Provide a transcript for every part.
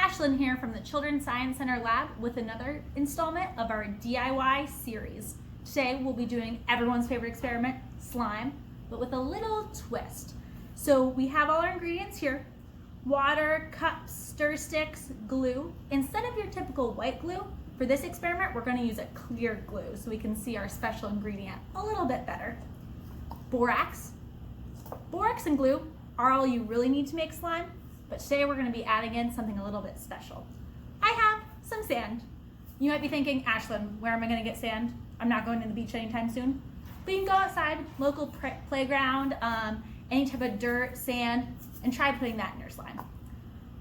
Ashlyn here from the Children's Science Center lab with another installment of our DIY series. Today we'll be doing everyone's favorite experiment, slime, but with a little twist. So we have all our ingredients here: water, cups, stir sticks, glue. Instead of your typical white glue, for this experiment we're going to use a clear glue so we can see our special ingredient a little bit better. Borax. Borax and glue are all you really need to make slime, but today we're going to be adding in something a little bit special. I have some sand. You might be thinking, Ashlyn, where am I going to get sand? I'm not going to the beach anytime soon. But you can go outside, local playground, any type of dirt, sand, and try putting that in your slime.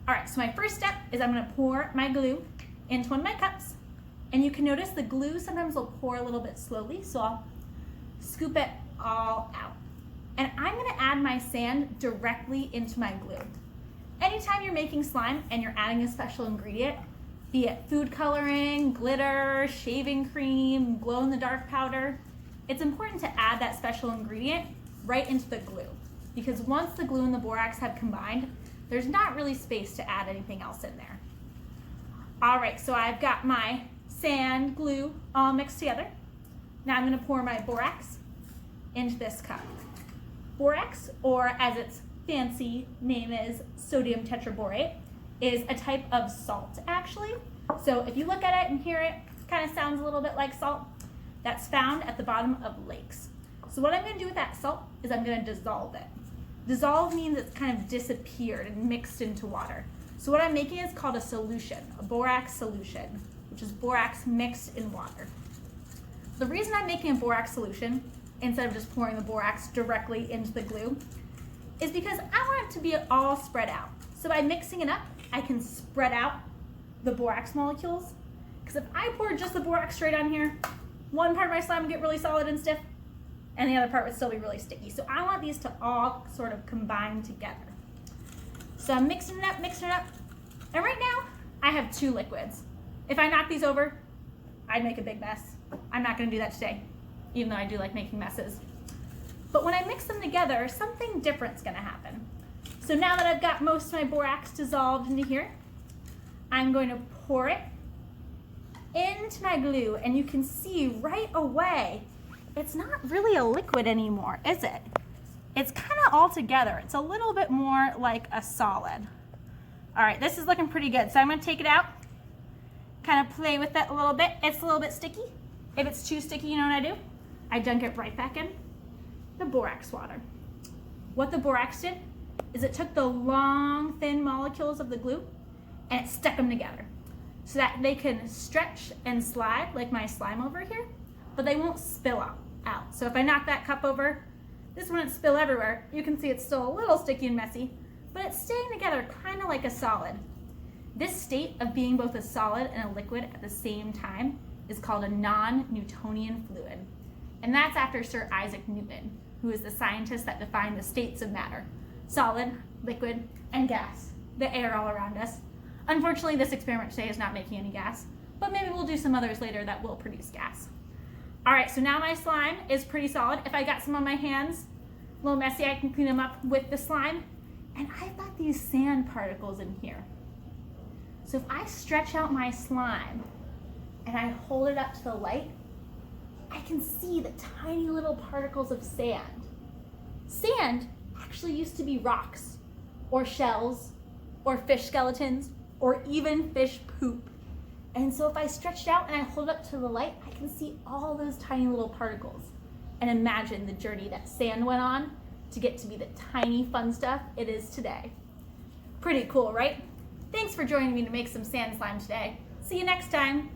All right, so my first step is I'm going to pour my glue into one of my cups. And you can notice the glue sometimes will pour a little bit slowly, so I'll scoop it all out. And I'm going to add my sand directly into my glue. Anytime you're making slime and you're adding a special ingredient, be it food coloring, glitter, shaving cream, glow-in-the-dark powder, it's important to add that special ingredient right into the glue, because once the glue and the borax have combined, there's not really space to add anything else in there. All right, so I've got my sand, glue all mixed together. Now I'm going to pour my borax into this cup. Borax, or as its fancy name is, sodium tetraborate, is a type of salt actually. So if you look at it and hear it, it kind of sounds a little bit like salt. That's found at the bottom of lakes. So what I'm going to do with that salt is I'm going to dissolve it. Dissolve means it's kind of disappeared and mixed into water. So what I'm making is called a solution, a borax solution, which is borax mixed in water. The reason I'm making a borax solution instead of just pouring the borax directly into the glue is because I want it to be all spread out. So by mixing it up, I can spread out the borax molecules. Because if I pour just the borax straight on here, one part of my slime would get really solid and stiff, and the other part would still be really sticky. So I want these to all sort of combine together. So I'm mixing it up, and right now I have two liquids. If I knock these over, I'd make a big mess. I'm not gonna do that today, even though I do like making messes. But when I mix them together, something different's gonna happen. So now that I've got most of my borax dissolved into here, I'm going to pour it into my glue, and you can see right away, it's not really a liquid anymore, is it? It's kind of all together. It's a little bit more like a solid. All right, this is looking pretty good. So I'm gonna take it out, kind of play with it a little bit. It's a little bit sticky. If it's too sticky, you know what I do? I dunk it right back in the borax water. What the borax did is it took the long, thin molecules of the glue and it stuck them together so that they can stretch and slide like my slime over here, but they won't spill out. So if I knock that cup over, this wouldn't spill everywhere. You can see it's still a little sticky and messy, but it's staying together kind of like a solid. This state of being both a solid and a liquid at the same time is called a non-Newtonian fluid. And that's after Sir Isaac Newton, who is the scientist that defined the states of matter: solid, liquid, and gas, the air all around us. Unfortunately, this experiment today is not making any gas, but maybe we'll do some others later that will produce gas. All right, so now my slime is pretty solid. If I got some on my hands, a little messy, I can clean them up with the slime. And I've got these sand particles in here. So if I stretch out my slime and I hold it up to the light, I can see the tiny little particles of sand. Sand actually used to be rocks, or shells, or fish skeletons, or even fish poop. And so if I stretch it out and I hold it up to the light, I can see all those tiny little particles. And imagine the journey that sand went on to get to be the tiny fun stuff it is today. Pretty cool, right? Thanks for joining me to make some sand slime today. See you next time.